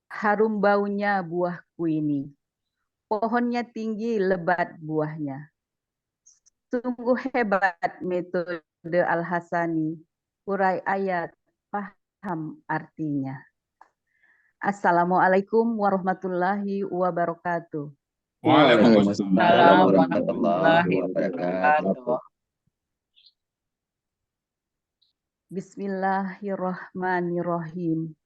Harum baunya buahku ini. Pohonnya tinggi, lebat buahnya. Sungguh hebat metode Al-Hasani. Urai ayat, paham artinya. Assalamualaikum warahmatullahi wabarakatuh. Waalaikumsalam warahmatullahi wabarakatuh. Bismillahirrahmanirrahim.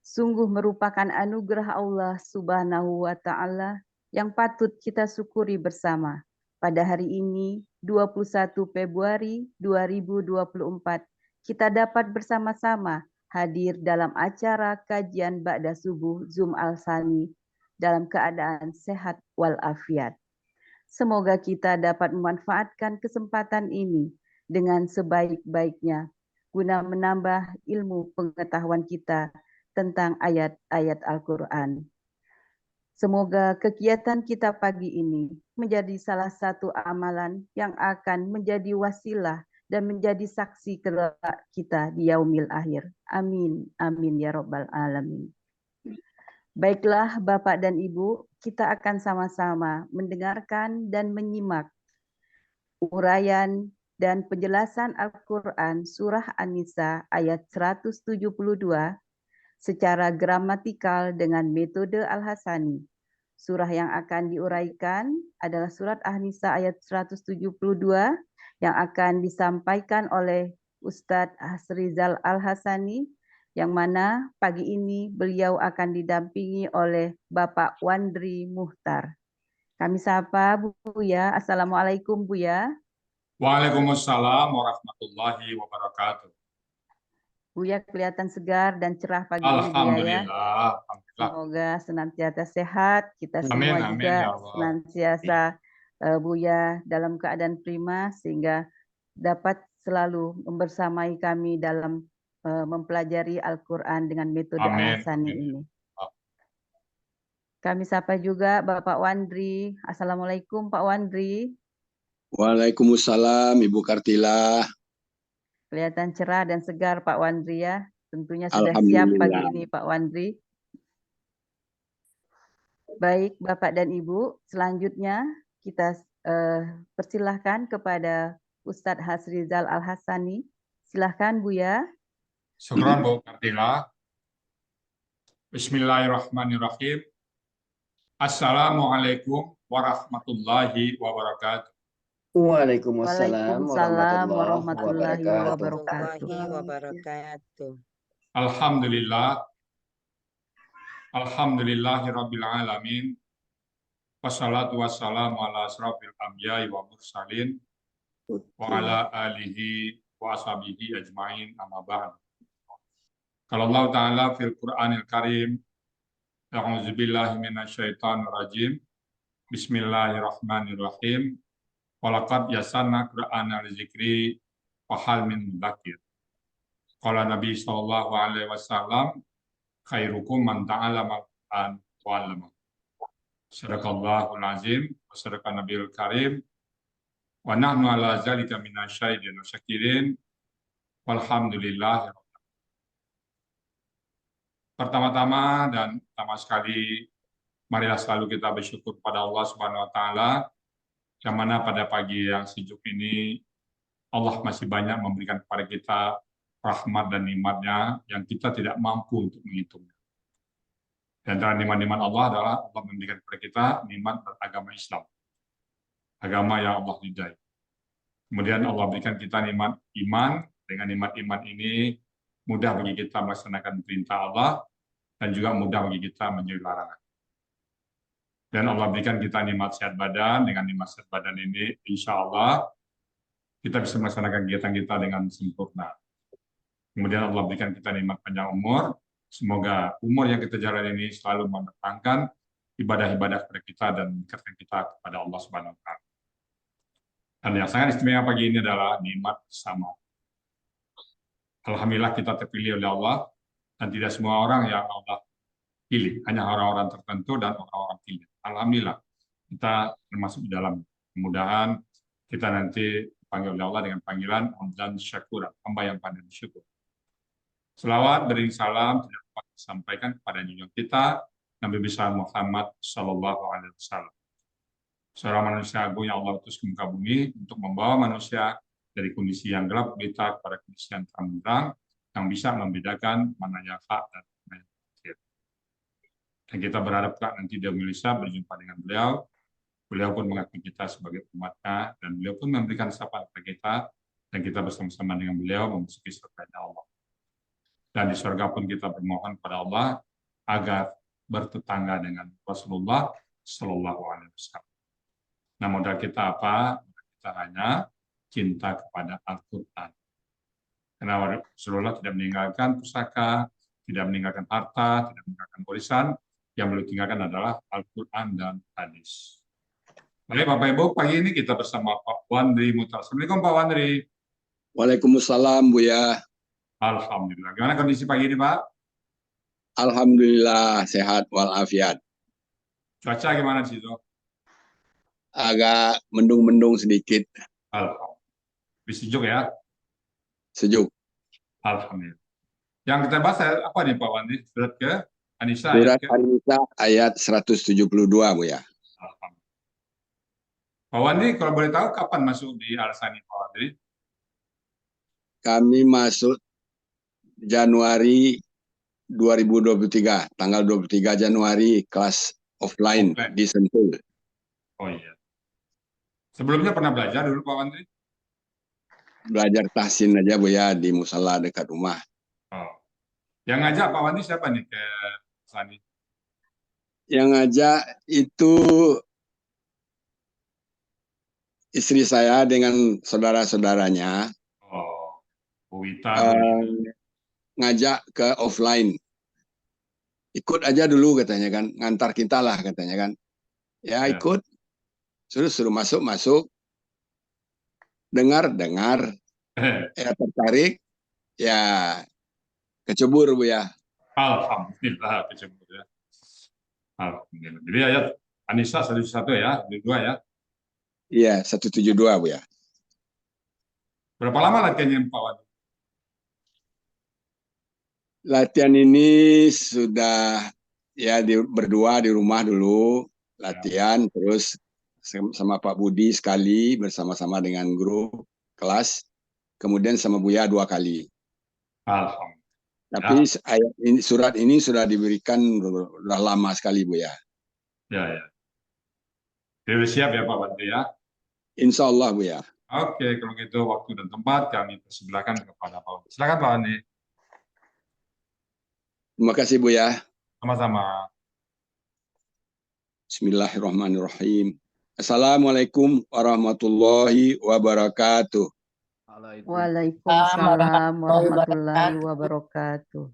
Sungguh merupakan anugerah Allah Subhanahu wa Ta'ala yang patut kita syukuri bersama. Pada hari ini, 21 Februari 2024, kita dapat bersama-sama hadir dalam acara kajian Ba'da Subuh Zoom Al-Sani dalam keadaan sehat walafiat. Semoga kita dapat memanfaatkan kesempatan ini dengan sebaik-baiknya guna menambah ilmu pengetahuan kita tentang ayat-ayat Al-Quran. Semoga kegiatan kita pagi ini menjadi salah satu amalan yang akan menjadi wasilah dan menjadi saksi kelak kita di yaumil akhir. Amin, amin ya rabbal alamin. Baiklah Bapak dan Ibu, kita akan sama-sama mendengarkan dan menyimak uraian dan penjelasan Al-Quran Surah An-Nisa ayat 172 secara gramatikal dengan metode Al-Hasani. Surah yang akan diuraikan adalah surat An-Nisa ayat 172 yang akan disampaikan oleh Ustadz Hasrizal Al-Hasani, yang mana pagi ini beliau akan didampingi oleh Bapak Wandri Muhtar. Kami sapa Buya. Assalamualaikum Buya. Waalaikumsalam warahmatullahi wabarakatuh. Buya kelihatan segar dan cerah pagi ini Buya ya. Alhamdulillah. Semoga senantiasa sehat, kita semua Amin, juga ya Allah. senantiasa Buya dalam keadaan prima sehingga dapat selalu membersamai kami dalam mempelajari Al-Quran dengan metode Al-Hasani ini. Kami sapa juga Bapak Wandri. Assalamualaikum Pak Wandri. Waalaikumsalam Ibu Kartila. Kelihatan cerah dan segar Pak Wandri ya. Tentunya sudah siap pagi ini Pak Wandri. Baik Bapak dan Ibu, selanjutnya kita persilahkan kepada Ustadz Hasrizal Al-Hasani. Silahkan Buya. Syukran Bu Kartila. Bismillahirrahmanirrahim. Assalamualaikum warahmatullahi wabarakatuh. Waalaikumsalam warahmatullahi wabarakatuh. Alhamdulillah. Alhamdulillahirabbil alamin. Wassalatu wassalamu ala asrofil anbiya'i wa mursalin wa ala alihi wa ashabihi ajmain amma ba'd. Kalau Allah Ta'ala fil Qur'anil Karim, a'udzubillahi minasyaitonir rajim. Bismillahirrahmanirrahim. Walaqad yasanna Qur'ana lidzikri wa hal min mudzakir. Qala Nabi sallallahu alaihi wasallam, khairukum man ta'allama al-Qur'an wa 'allama. Sadaqallahul azim wa sadaqan nabiyul karim. Wa nahnu ala zalika minasyahidin wa syakirin. Walhamdulillah. Pertama-tama dan pertama sekali, marilah selalu kita bersyukur pada Allah Subhanahu wa Ta'ala, yang mana pada pagi yang sejuk ini Allah masih banyak memberikan kepada kita rahmat dan nikmat-Nya yang kita tidak mampu untuk menghitungnya. Dan antara nikmat-nikmat Allah adalah Allah memberikan kepada kita nikmat beragama Islam, agama yang Allah ridai. Kemudian Allah berikan kita nikmat iman. Dengan nikmat iman ini mudah bagi kita melaksanakan perintah Allah dan juga mudah bagi kita menjauhi larangan. Dan Allah berikan kita nikmat sehat badan. Dengan nikmat sehat badan ini, insya Allah kita bisa melaksanakan kegiatan kita dengan sempurna. Kemudian Allah berikan kita nikmat panjang umur. Semoga umur yang kita jalani ini selalu mendatangkan ibadah-ibadah kepada kita dan mendekatkan kita kepada Allah Subhanahu wa Ta'ala. Dan yang sangat istimewa pagi ini adalah nikmat bersama. Alhamdulillah kita terpilih oleh Allah, dan tidak semua orang yang Allah pilih, hanya orang-orang tertentu dan orang-orang pilih. Alhamdulillah kita termasuk di dalam. Mudah-mudahan kita nanti dipanggil oleh Allah dengan panggilan Abdan Syakur, hamba yang pandai bersyukur. Selawat beriring salam tidak dapat disampaikan kepada junjungan kita Nabi besar Muhammad Sallallahu Alaihi Wasallam, seorang manusia agung yang Allah utus ke muka bumi untuk membawa manusia dari kondisi yang gelap gulita kepada kondisi yang terang yang bisa membedakan mana yang hak dan mana yang batil. Dan kita berharap nanti dia bisa berjumpa dengan beliau. Beliau pun mengakui kita sebagai umatnya dan beliau pun memberikan sapaan kepada kita dan kita bersama-sama dengan beliau memasuki surganya Allah. Dan di surga pun kita bermohon kepada Allah agar bertetangga dengan Rasulullah Shallallahu Alaihi Wasallam. Nah, modal kita apa? Kita hanya cinta kepada Al-Quran. Karena Rasulullah tidak meninggalkan pusaka, tidak meninggalkan harta, tidak meninggalkan warisan. Yang beliau tinggalkan adalah Al-Quran dan hadis. Baik, Bapak Ibu, pagi ini kita bersama Pak Wandri Mutar. Assalamualaikum Pak Wandri. Waalaikumsalam Buya. Alhamdulillah. Gimana kondisi pagi ini Pak? Alhamdulillah sehat walafiat. Cuaca gimana di situ? Agak mendung-mendung sedikit. Alhamdulillah. Lebih sejuk ya? Sejuk. Alhamdulillah. Yang kita bahas apa nih Pak Wandri? Surat ke An-Nisa Surat ayat ke? An-Nisa ayat 172 Buya. Alhamdulillah. Pak Wandri, kalau boleh tahu kapan masuk di Al-Sani Pak Wandri? Kami masuk Januari 2023, tanggal 23 Januari kelas offline di Sentul. Oh iya. Sebelumnya pernah belajar dulu Pak Wandri? Belajar tahsin aja Buya di musala dekat rumah. Oh. Yang ngajak Pak Wandri siapa nih ke Al-Sani? Yang ngajak itu istri saya dengan saudara-saudaranya. Oh, Bu Wita. Ngajak ke offline. Ikut aja dulu katanya kan, ngantar kita lah katanya kan. Ya ikut, suruh masuk, dengar, ya tertarik, ya kecebur Buya. Alhamdulillah kecebur ya. Alhamdulillah. Jadi ayat An-Nisa 171 ya, 2 ya. Iya, 172 Buya. Berapa lama latihannya Pak Wandri? Latihan ini sudah ya berdua di rumah dulu latihan, terus sama Pak Budi sekali bersama-sama dengan grup kelas, kemudian sama Buya 2 kali. Alhamdulillah. Tapi ayat ini, surat ini sudah diberikan sudah lama sekali Buya. Ya. Jadi siap ya Pak Wandri ya? Insya Allah Buya. Oke, kalau gitu waktu dan tempat kami persilahkan kepada Pak Wandri. Silakan Pak Wandri. Terima kasih Buya. Sama-sama. Bismillahirrahmanirrahim. Assalamualaikum warahmatullahi wabarakatuh. Waalaikumsalam warahmatullahi wabarakatuh.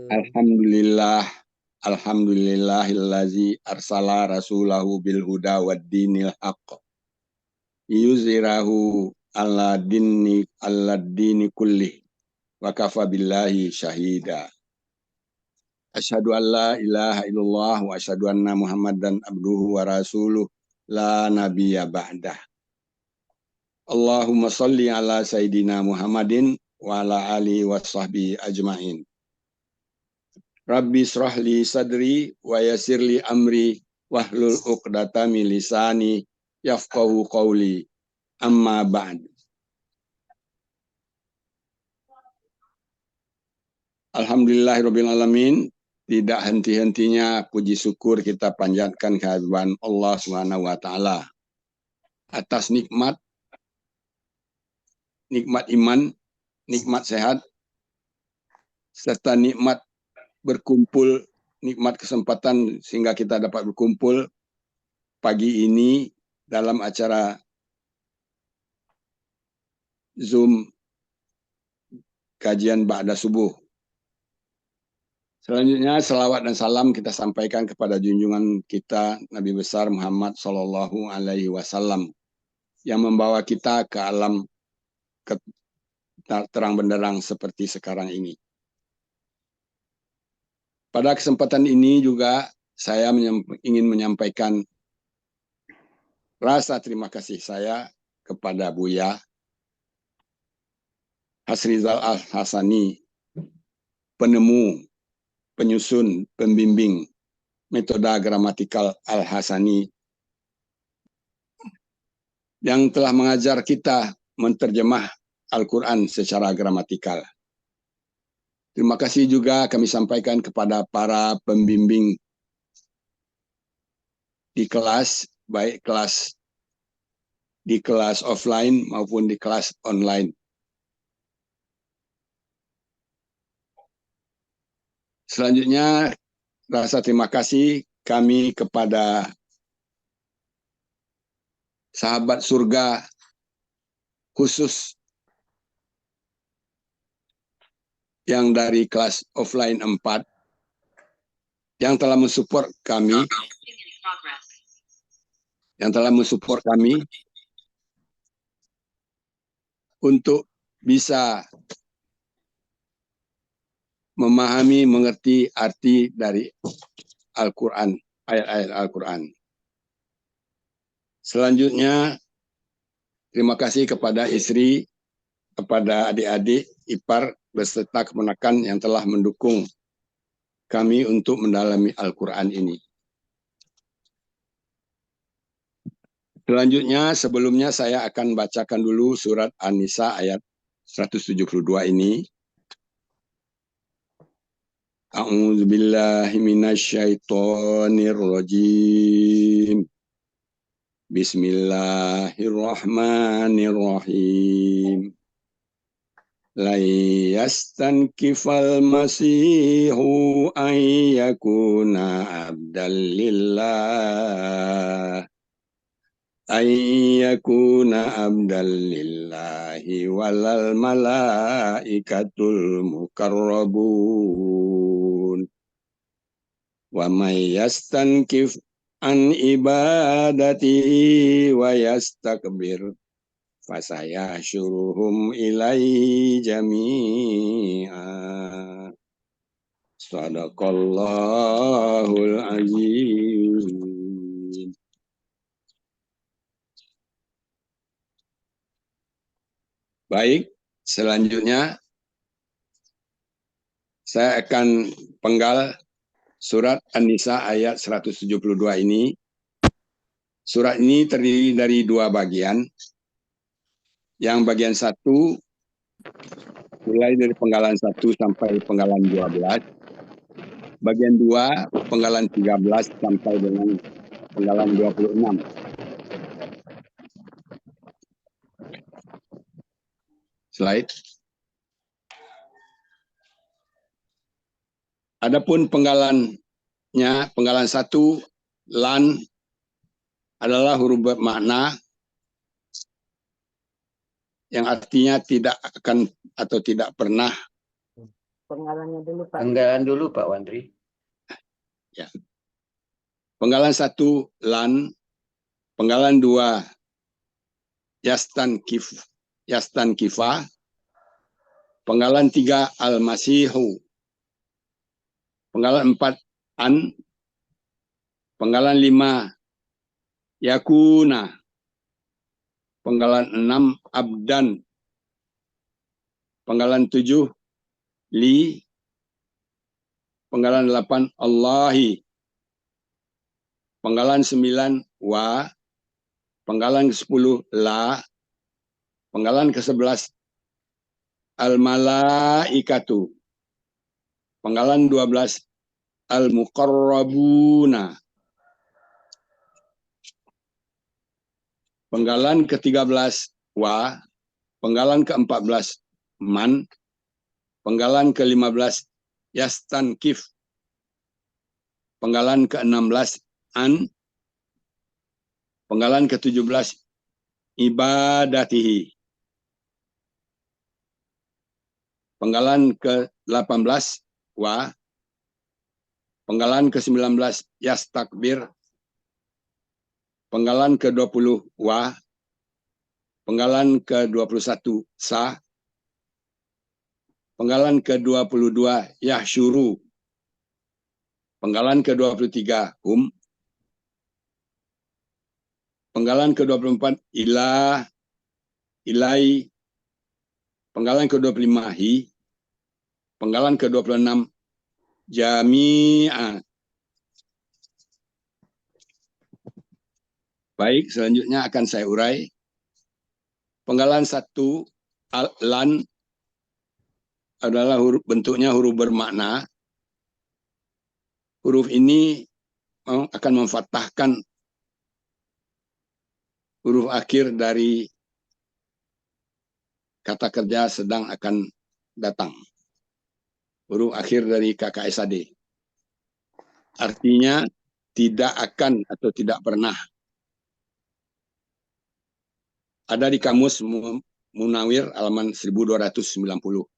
Alhamdulillah. Alhamdulillahillazi arsala rasulahu bil huda wad dinil haqq. Yuzirahu ala dini kulli wa kafa billahi syahida. Asyhadu an la ilaha illallah wa asyhadu anna Muhammadan abduhu wa rasuluh la nabiyya ba'dah. Allahumma salli ala sayyidina Muhammadin wa ala alihi wa sahbihi ajmain. Rabbi srahli sadri wa yassirli amri wahlul uqdata min lisani yafqahu qawli. Amma ba'd. Alhamdulillahirabbil alamin. Tidak henti-hentinya puji syukur kita panjatkan kehadiran Allah Subhanahu wa taala atas nikmat iman, nikmat sehat, serta nikmat berkumpul, nikmat kesempatan sehingga kita dapat berkumpul pagi ini dalam acara Zoom kajian ba'da subuh. Selanjutnya selawat dan salam kita sampaikan kepada junjungan kita Nabi besar Muhammad Sallallahu Alaihi Wasallam yang membawa kita ke alam terang benderang seperti sekarang ini. Pada kesempatan ini juga saya ingin menyampaikan rasa terima kasih saya kepada Buya Hasrizal Al-Hasani, penemu, penyusun, pembimbing metode gramatikal Al-Hasani, yang telah mengajar kita menerjemah Al-Quran secara gramatikal. Terima kasih juga kami sampaikan kepada para pembimbing di kelas, baik di kelas offline maupun di kelas online. Selanjutnya, rasa terima kasih kami kepada sahabat surga khusus yang dari kelas offline 4 yang telah mensupport kami, untuk bisa memahami, mengerti arti dari Al-Quran, ayat-ayat Al-Quran. Selanjutnya, terima kasih kepada istri, kepada adik-adik, ipar, beserta keponakan yang telah mendukung kami untuk mendalami Al-Quran ini. Selanjutnya, sebelumnya saya akan bacakan dulu surat An-Nisa ayat 172 ini. A'udzubillahi minasyaitonirrajim. Bismillahirrahmanirrahim. La yastankifal masihu an yakuna abdan lillah. Lillahi walal malaikatul mukarrabun. Wa may yastankif an ibadati wa yastakbir fasayahsyuruhum ilaihi jami'a. Sadaqallahul azim. Baik, selanjutnya saya akan penggal surat An-Nisa ayat 172 ini. Surat ini terdiri dari dua bagian. Yang bagian satu, mulai dari penggalan 1 sampai penggalan 12. Bagian 2, penggalan 13 sampai dengan penggalan 26. Slide. Adapun penggalannya, penggalan 1, lan adalah huruf bermakna yang artinya tidak akan atau tidak pernah. Penggalannya dulu, Pak. Penggalan dulu, Pak Wandri. Ya. Penggalan 1, lan. Penggalan 2, yastan kifa. Penggalan 3, al-masihu. Penggalan 4, an. Penggalan 5, yakuna. Penggalan 6, abdan. Penggalan 7, li. Penggalan 8, Allahi. Penggalan 9, wa. Penggalan ke-10, la. Penggalan ke-11, al-malaikatu. Penggalan 12, al-muqarrabuna. Penggalan ke-13, wa. Penggalan ke-14, man. Penggalan ke-15, yastankif. Penggalan ke-16, an. Penggalan ke-17, ibadatihi. Penggalan ke-18, wa. Penggalan ke-19, yastakbir. Penggalan ke-20, wa. Penggalan ke-21, sa. Penggalan ke-22, yahsyuru. Penggalan ke-23, hum. Penggalan ke-24, ilah, ilai. Penggalan ke-25 hi. Penggalan ke-26 jami'a. Baik, selanjutnya akan saya urai. Penggalan 1 lan adalah bentuknya huruf bermakna. Huruf ini akan memfathahkan huruf akhir dari kata kerja sedang akan datang. Huruf akhir dari KKSAD. Artinya tidak akan atau tidak pernah. Ada di Kamus Munawir halaman 1290.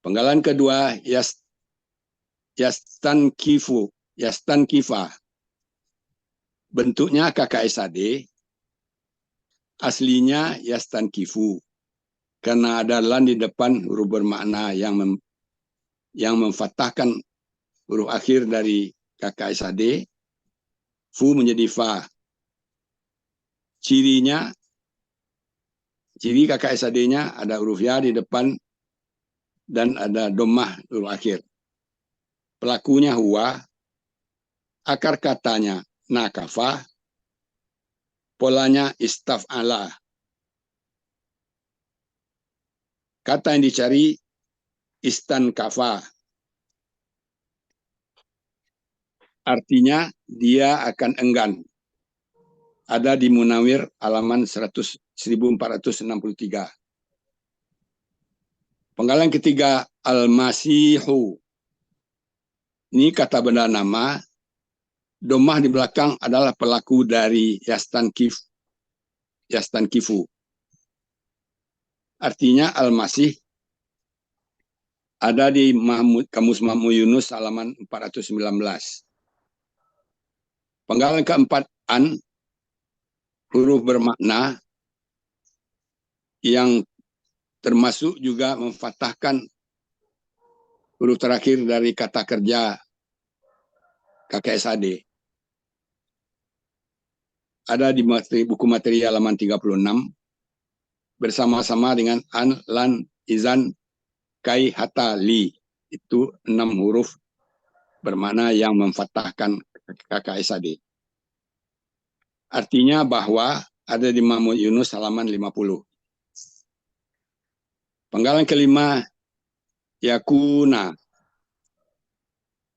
Penggalan kedua yastankifa. Bentuknya KKSAD, aslinya yastankifu. Karena ada lan di depan huruf bermakna yang memfathahkan huruf akhir dari KKSAD, fu menjadi fa. Ciri KKSAD-nya ada huruf ya di depan dan ada dhammah huruf akhir. Pelakunya huwa, akar katanya nakafa, polanya istaf'ala. Kata yang dicari istankafa. Artinya dia akan enggan. Ada di Munawir halaman 1463. Penggalan ketiga al-masihu. Ini kata benda nama. Dhammah di belakang adalah pelaku dari yastankifu. Artinya al-masih ada di Kamus Mahmud Yunus halaman 419. Penggalan keempat an, huruf bermakna yang termasuk juga memfathahkan huruf terakhir dari kata kerja KKSAD. Ada di buku materi halaman 36 bersama-sama dengan an, lan, izan, kai, hatta, li. Itu 6 huruf bermakna yang memfathahkan KKSAD. Artinya bahwa ada di Mahmud Yunus halaman 50. Penggalan kelima yakuna.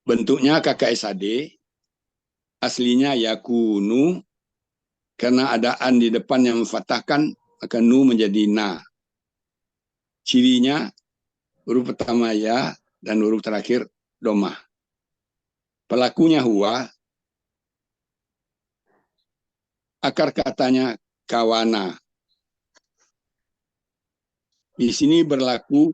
Bentuknya KKSAD, aslinya yakunu, karena ada an di depan yang memfathahkan, maka nu menjadi na. Cirinya huruf pertama ya dan huruf terakhir dhammah. Pelakunya huwa, akar katanya kawana. Di sini berlaku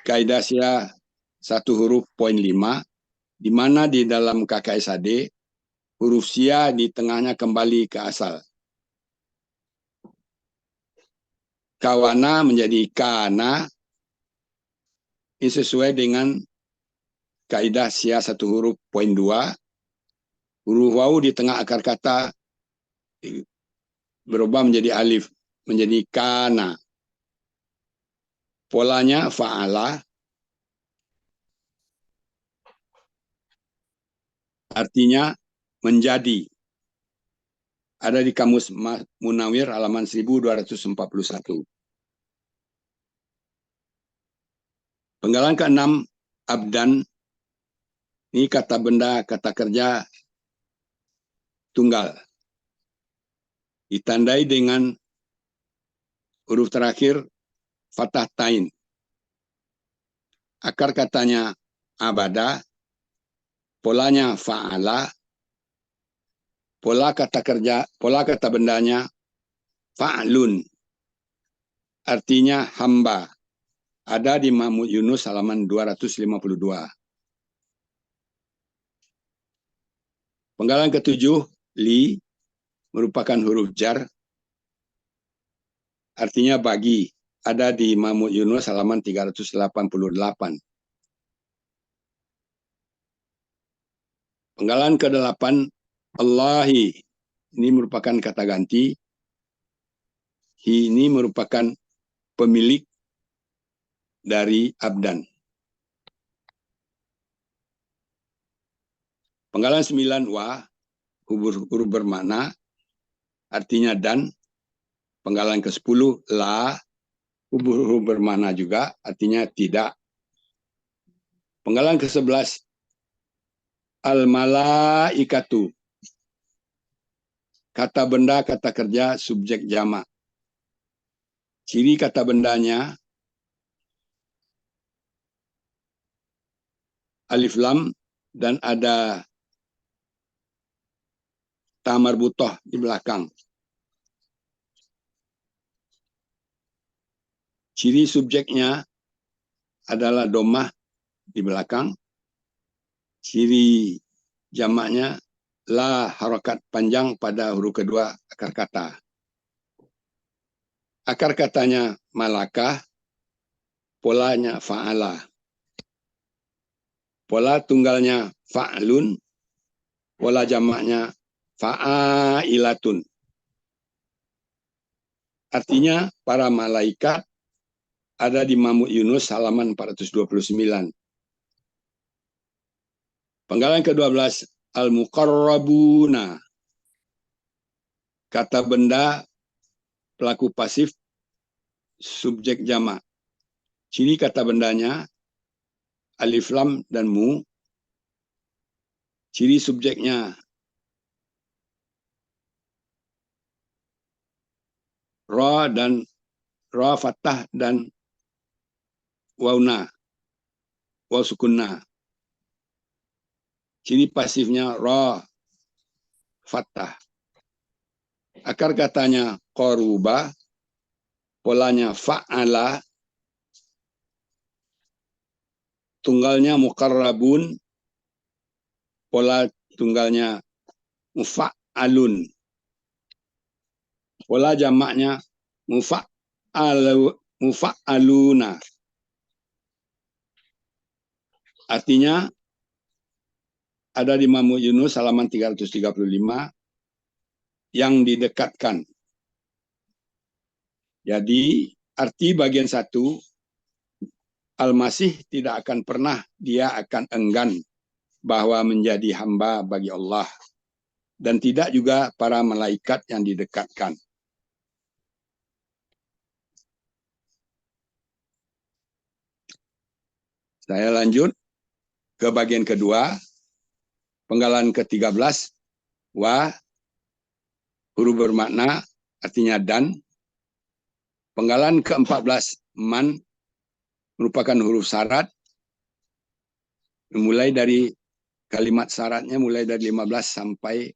kaidah sia 1 huruf poin 5, di mana di dalam KKSAD huruf sia di tengahnya kembali ke asal. Kawana menjadi kana. Ini sesuai dengan kaidah sia 1 huruf poin 2. Huruf wawu di tengah akar kata berubah menjadi alif, menjadi kana. Polanya fa'ala. Artinya menjadi. Ada di Kamus Munawir halaman 1241. Penggalan ke-6 abdan. Ini kata benda, kata kerja tunggal. Ditandai dengan huruf terakhir fathah tain. Akar katanya abada. Polanya fa'ala. Pola kata bendanya fa'lun. Artinya hamba. Ada di Mahmud Yunus halaman 252. Penggalan ke-7 li merupakan huruf jar. Artinya bagi. Ada di Mahmud Yunus halaman 388. Penggalan ke-8 Allahi. Ini merupakan kata ganti. Hi ini merupakan pemilik dari abdan. Penggalan 9 wa, huruf bermakna, artinya dan. Penggalan ke-10 la, huruf bermakna juga, artinya tidak. Penggalan ke-11 al-malaikatu, kata benda, kata kerja, subjek jamak. Ciri kata bendanya alif lam dan ada ta marbutoh di belakang. Ciri subjeknya adalah domah di belakang. Ciri jamaknya la, harokat panjang pada huruf kedua akar kata. Akar katanya malakah, polanya fa'ala. Pola tunggalnya fa'lun, pola jamaknya fa'ilatun. Artinya para malaikat ada di Mamuk Yunus halaman 429. Penggalan ke-12 al-muqarrabuna, kata benda pelaku pasif subjek jamak. Ciri kata bendanya alif lam dan mu. Ciri subjeknya ra dan ra fathah dan wauna, waw sukunna. Ciri pasifnya ra fathah. Akar katanya qaruba, polanya fa'ala, tunggalnya muqarrabun, pola tunggalnya mufa'alun. Pola jamaknya mufa'aluna. Artinya ada di Mamuk Yunus halaman 335 yang didekatkan. Jadi arti bagian 1, Al-Masih tidak akan pernah dia akan enggan bahwa menjadi hamba bagi Allah. Dan tidak juga para malaikat yang didekatkan. Saya lanjut ke bagian kedua. Penggalan ke-13, wa, huruf bermakna, artinya dan. Penggalan ke-14, man, merupakan huruf syarat. Mulai dari kalimat syaratnya, mulai dari 15 sampai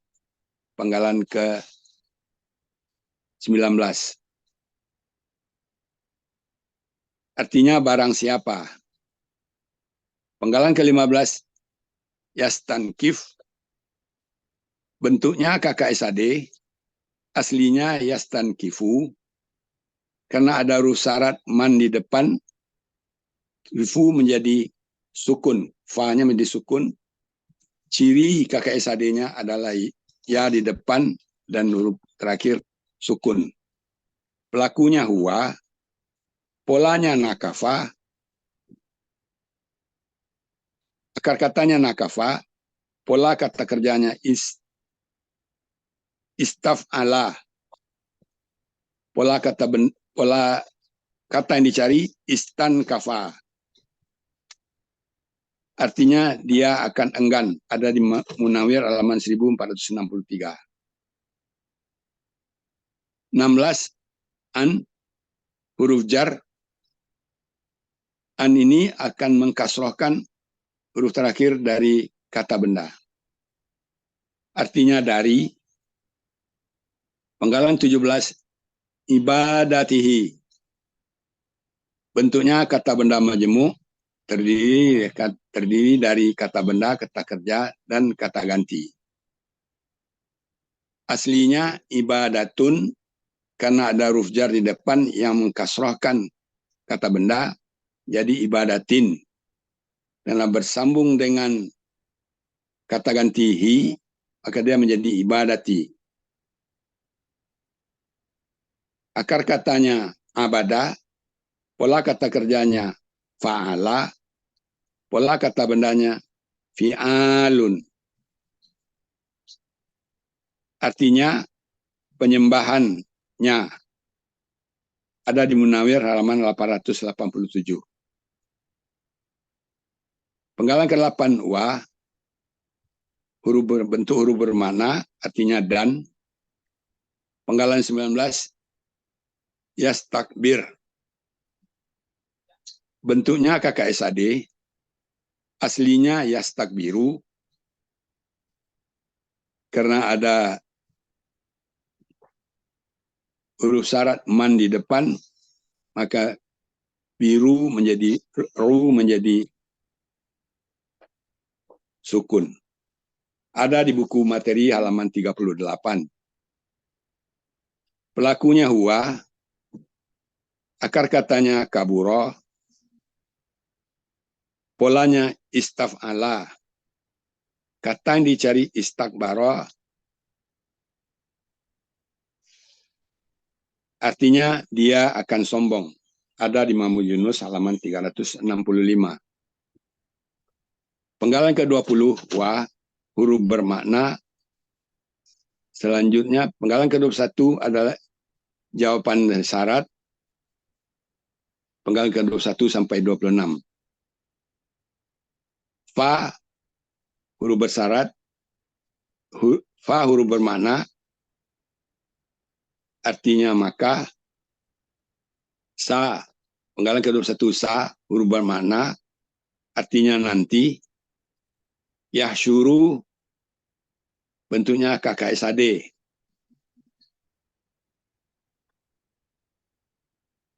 penggalan ke-19. Artinya barang siapa. Penggalan ke-15, yastankif, bentuknya KKSAD, aslinya yastankifu, karena ada huruf syarat man di depan, kifu menjadi sukun, fa-nya menjadi sukun. Ciri KKSAD-nya adalah ya di depan dan huruf terakhir sukun. Pelakunya huwa, polanya nakafa, akar katanya nakafa, pola kata kerjanya istaf'ala. Pola kata yang dicari istankafa. Artinya dia akan enggan. Ada di Munawir halaman 1463. 16 an, huruf jar. An ini akan mengkasrohkan huruf terakhir dari kata benda. Artinya dari. Penggalan 17 ibadatihi. Bentuknya kata benda majemuk, terdiri dari kata benda, kata kerja, dan kata ganti. Aslinya ibadatun, karena ada huruf jar di depan yang mengkasrohkan kata benda, jadi ibadatin. Karena bersambung dengan kata ganti hi, maka dia menjadi ibadati. Akar katanya abada, pola kata kerjanya fa'ala, pola kata bendanya fi'alun. Artinya penyembahannya. Ada di Munawir halaman 887. Penggalan ke-8 wa, huruf berbentuk huruf bermakna, artinya dan. Penggalan 19 yastakbir. Bentuknya KKSAD, aslinya yastakbiru, karena ada huruf syarat man di depan, maka biru menjadi ru menjadi sukun. Ada di buku materi halaman 38. Pelakunya huwa, akar katanya kaburo, polanya istaf'ala. Kata yang dicari istakbaro, artinya dia akan sombong. Ada di Mahmud Yunus halaman 365. Penggalan ke-20 wa, huruf bermakna. Selanjutnya penggalan ke-21 adalah jawaban syarat. Penggalan ke-21 sampai 26. Fa, huruf bersyarat. Fa, huruf bermakna. Artinya maka. Sa, penggalan ke-21 sa, huruf bermakna. Artinya nanti. Yahsyuru, bentuknya KKSAD.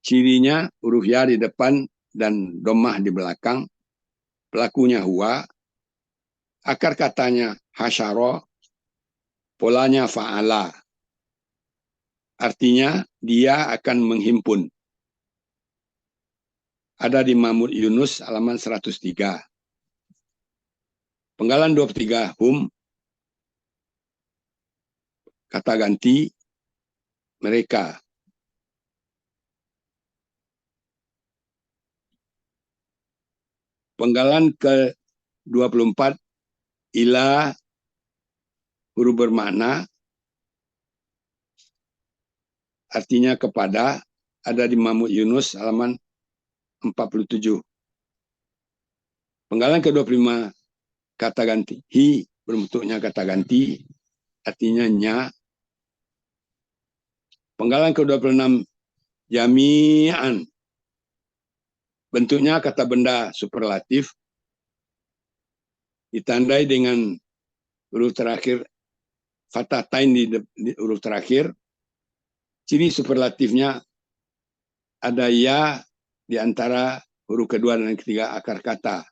Cirinya huruf ya di depan dan dhammah di belakang. Pelakunya huwa. Akar katanya hasyara. Polanya fa'ala. Artinya dia akan menghimpun. Ada di Mahmud Yunus halaman 103. Penggalan 23 hum, kata ganti mereka. Penggalan ke-24 ila, huruf bermakna, artinya kepada. Ada di Mahmud Yunus halaman 47. Penggalan ke-25 kata ganti hi, berbentuknya kata ganti, artinya nya. Penggalan ke-26 jami'an, bentuknya kata benda superlatif, ditandai dengan huruf terakhir fathatain di huruf terakhir. Ciri superlatifnya ada ya di antara huruf kedua dan ketiga akar kata.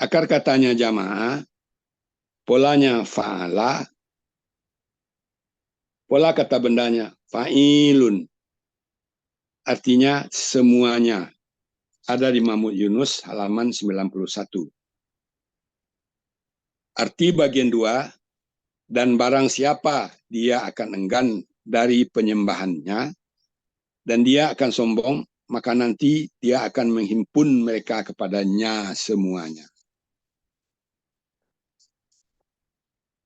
Akar katanya jamaah, polanya fa'ala, pola kata bendanya fa'ilun, artinya semuanya. Ada di Mahmud Yunus halaman 91. Arti bagian 2, dan barang siapa dia akan enggan dari penyembahannya, dan dia akan sombong, maka nanti dia akan menghimpun mereka kepadanya semuanya.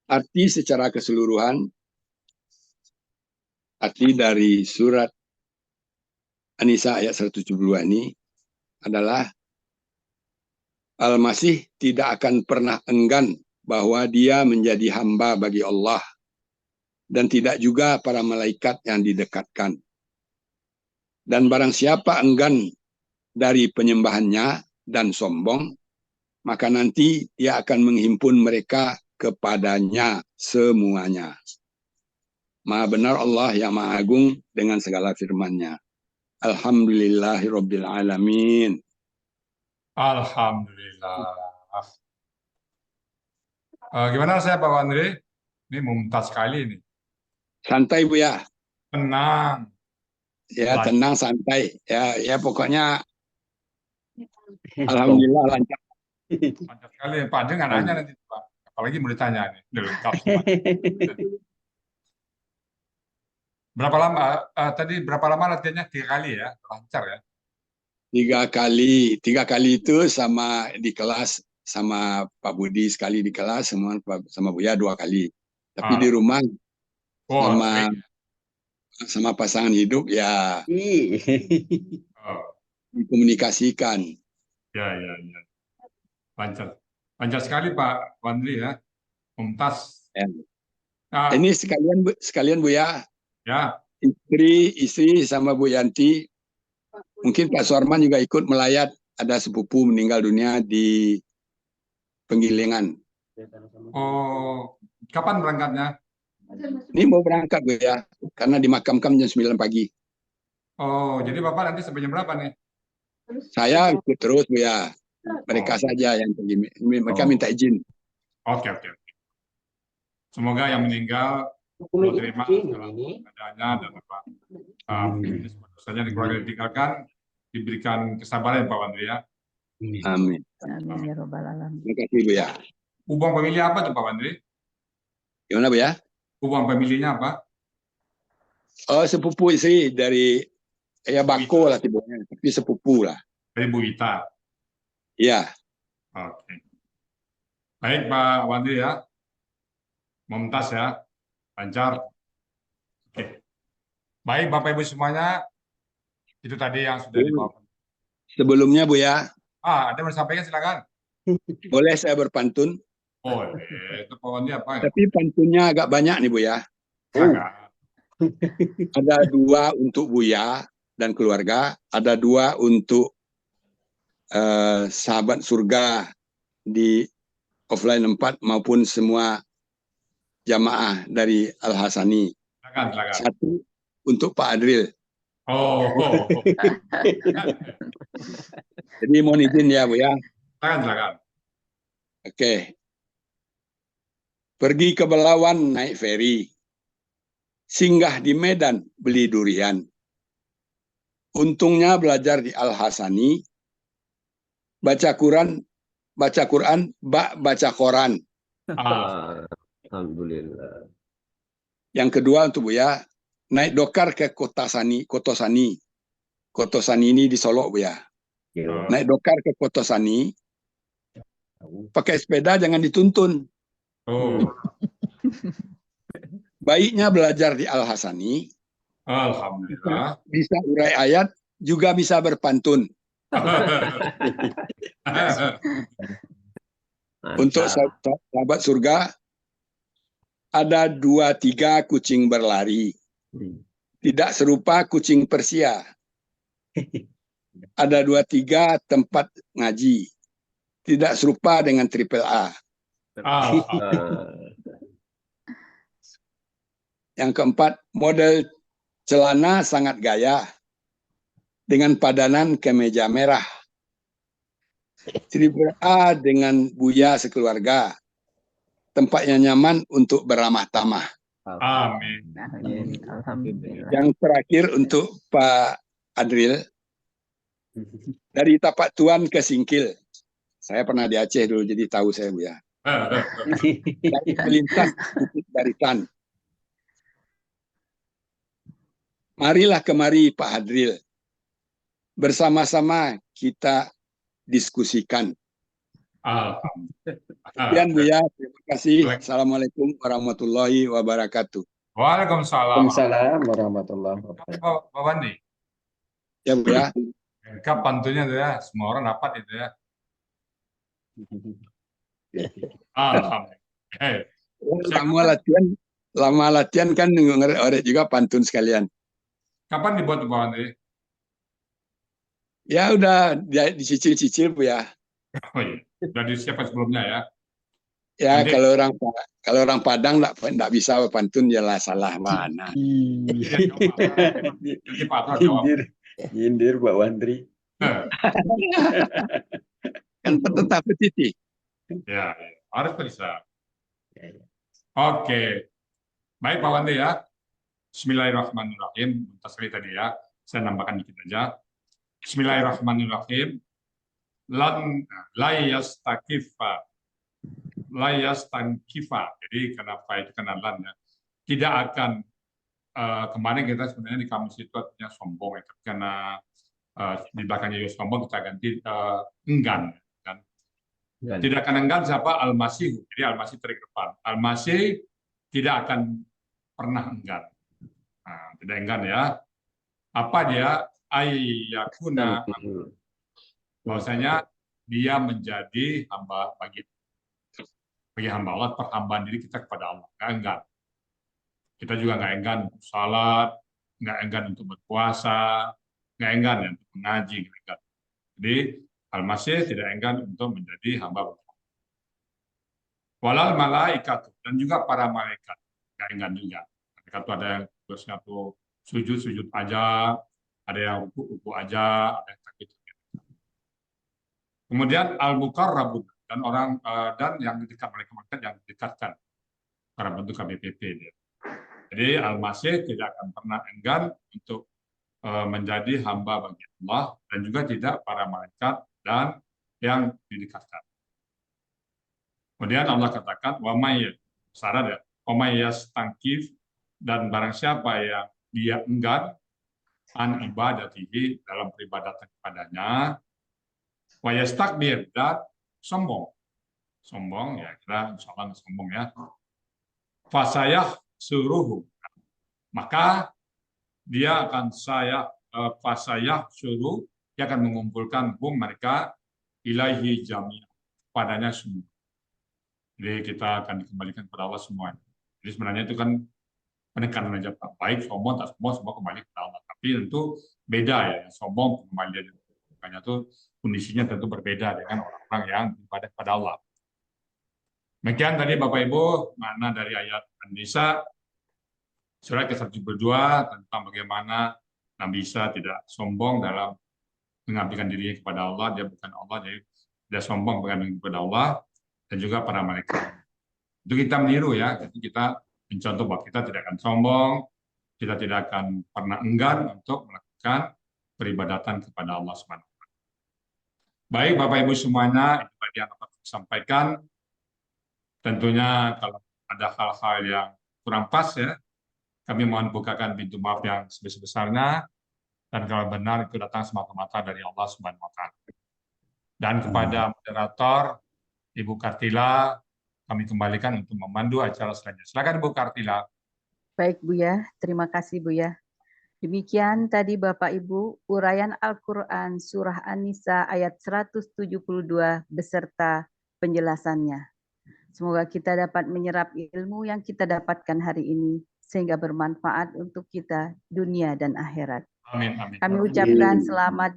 Arti secara keseluruhan, arti dari surat An-Nisa ayat 172 ini adalah Al-Masih tidak akan pernah enggan bahwa dia menjadi hamba bagi Allah dan tidak juga para malaikat yang didekatkan. Dan barang siapa enggan dari penyembahannya dan sombong, maka nanti dia akan menghimpun mereka kepadanya semuanya. Maha benar Allah yang Maha Agung dengan segala firman-Nya. Alhamdulillahirabbil alamin. Alhamdulillah. Gimana saya Pak Andre? Ini mumtaz sekali ini. Santai Bu ya. Tenang. Ya, Lancar. tenang santai. Ya pokoknya alhamdulillah lancar. Lancar sekali. Pak Ade nggak nanya nanti Pak. Apalagi mau ditanya nih. Udah lengkap semua. Berapa lama? Tadi berapa lama latihannya? 3 kali ya? Lancar ya? 3 kali itu sama di kelas sama Pak Budi sekali di kelas, sama Buya 2 kali. Tapi di Ah, rumah oh, sama sering. sama pasangan hidup ya Ih. Oh, dikomunikasikan. ya, ya, ya. Lancar. Lancar sekali Pak Wandri ya. Mumtaz. Ya. Ah, Ini sekalian Buya, ya. istri sama Bu Yanti, mungkin Pak Suarman juga ikut melayat. Ada sepupu meninggal dunia di Penggilingan. Oh, kapan berangkatnya? Ini mau berangkat Buya, karena dimakamkan jam 9 pagi. Oh, jadi Bapak nanti sampai jam berapa nih? Saya ikut terus Buya. Mereka Oh, saja yang pergi. Mereka oh. minta izin. Oke, oke. Semoga yang meninggal Allah terima segala keadaannya dan apa dosanya di keluarga ditinggalkan diberikan kesabaran Pak Wandri ya. Amin. Amin ya robbal alamin. Terima kasih Buya. Hubung pemilih apa tuh Pak Wandri? Gimana Buya? Hubung pemilihnya apa? Oh, sepupu istri dari ya bako lah tibanya, tapi sepupu lah. Dari Bu Ita. Iya. Oke. Baik Pak Wandri ya. Mumtaz ya. Lancar. Oke. Baik Bapak Ibu semuanya. Itu tadi yang sudah dibawa. Sebelumnya Buya, Ada yang mau disampaikan silakan. boleh saya berpantun? Oh, itu Pak Wandri apa ya? Tapi pantunnya agak banyak nih Buya. Silakan. Ada 2 untuk Buya dan keluarga, ada 2 untuk sahabat surga di offline 4 maupun semua jamaah dari Al-Hasani. Silakan, silakan. 1 untuk Pak Adril. Oh. Jadi mohon izin ya Buya. Silakan, silakan. Oke. Pergi ke Belawan naik feri. Singgah di Medan beli durian. Untungnya belajar di Al-Hasani. Baca Quran, baca koran. Alhamdulillah. Yang kedua untuk Buya, naik dokar ke Kotosani. Kotosani ini di Solo Buya. Naik dokar ke Kotosani, pakai sepeda jangan dituntun. Oh, Baiknya belajar di Al-Hasani, alhamdulillah. bisa urai ayat, juga bisa berpantun. Untuk sahabat surga, ada 2-3 kucing berlari. Tidak serupa kucing Persia. Ada 2-3 tempat ngaji. Tidak serupa dengan triple A. Yang keempat, model celana sangat gaya dengan padanan kemeja merah. Triple A dengan Buya sekeluarga. Tempatnya nyaman untuk beramah tamah. Amin. Alhamdulillah. Yang terakhir untuk Pak Adril, dari Tapak Tuan ke Singkil. Saya pernah di Aceh dulu, jadi tahu saya Buya. Dari melintas Bukit Barisan. Marilah kemari Pak Adril. Bersama-sama kita diskusikan. Sekian Buya, terima kasih. Assalamualaikum warahmatullahi wabarakatuh. Waalaikumsalam. Waalaikumsalam warahmatullahi wabarakatuh. Pak Wandi, Ya Buya. lengkap pantunnya tuh ya, semua orang dapat itu ya. Alhamdulillah. Lama latihan kan ngorek juga pantun sekalian. Kapan dibuat tuh Pak Wandi? Ya udah dicicil-cicil Buya. Oh iya, sudah disiapkan sebelumnya ya. Ya Nanti, kalau orang Padang enggak bisa pantun ya lah salah mana. nanti Pak Tua jawab. Nyindir Pak Wandri. Kan tetap petiti. Ya, harus bisa. Oke. Baik Pak Wandi ya. Bismillahirrahmanirrahim. Tasbih tadi ya. Saya nambahkan dikit aja. Bismillahirrahmanirrahim. La yastankifa. Jadi kenapa itu kenalan ya? Tidak akan kemarin kita sebenarnya di kamus itu artinya sombong ya, tapi karena di belakangnya yo sombong kita ganti enggan. Kan? Tidak akan enggan siapa? Al-Masih. Jadi Al-Masih terik depan. Al-Masih tidak akan pernah enggan. Nah, tidak enggan ya. Apa dia? Ayyakuna. Bahwasanya dia menjadi hamba bagi hamba Allah, perhambaan diri kita kepada Allah. Nggak enggan. Kita juga nggak enggan untuk salat, nggak enggan untuk berpuasa, nggak enggan ya, untuk mengaji, nggak enggan. Jadi Al-Masih tidak enggan untuk menjadi hamba Allah. Walal malaikat, dan juga para malaikat nggak enggan juga. Mereka itu ada yang tugasnya tuh sujud aja, ada yang ruku aja, ada yang takbir. Kemudian al-muqarrabun, dan orang dan yang dekat malaikat yang didekatkan karena bentuk KBPP dia. Jadi Al-Masih tidak akan pernah enggan untuk menjadi hamba bagi Allah, dan juga tidak para malaikat dan yang didekatkan. Kemudian Allah katakan wa may syarat ya, wa may yastangkif, dan barang siapa yang dia enggan an ibadatihi, dalam peribadatan kepadanya, wa yastakbir, dan sombong ya, kita insya Allah sombong ya, fasayah suruh, maka dia akan fasayah suruh, dia akan mengumpulkan mereka ilaihi jami'ah, padanya semua. Jadi kita akan dikembalikan kepada Allah semuanya. Jadi sebenarnya itu kan penekanan aja, baik sombong tak sombong semua kembali kepada Allah. Tapi tentu beda ya, sombong kembali, makanya itu kondisinya tentu berbeda dengan orang-orang yang beribadah kepada Allah. Demikian tadi Bapak Ibu makna dari ayat An-Nisa surat ke-172 tentang bagaimana Nabi Isa tidak sombong dalam mengabdikan dirinya kepada Allah. Dia bukan Allah, jadi tidak sombong mengabdikan kepada Allah, dan juga para malaikat. Itu kita meniru ya, jadi kita mencontoh bahwa kita tidak akan sombong, kita tidak akan pernah enggan untuk melakukan peribadatan kepada Allah Subhanahu wa Ta'ala. Baik Bapak Ibu semuanya, itu tadi yang dapat saya sampaikan. Tentunya kalau ada hal-hal yang kurang pas ya, kami mohon bukakan pintu maaf yang sebesar-besarnya, dan kalau benar itu datang semata-mata dari Allah Subhanahu wa Ta'ala. Dan kepada moderator Ibu Kartila, kami kembalikan untuk memandu acara selanjutnya. Silakan Ibu Kartila. Baik Buya, terima kasih Buya. Demikian tadi Bapak Ibu uraian Al-Quran Surah An-Nisa ayat 172 beserta penjelasannya. Semoga kita dapat menyerap ilmu yang kita dapatkan hari ini sehingga bermanfaat untuk kita dunia dan akhirat. Amin. Amin. Kami ucapkan selamat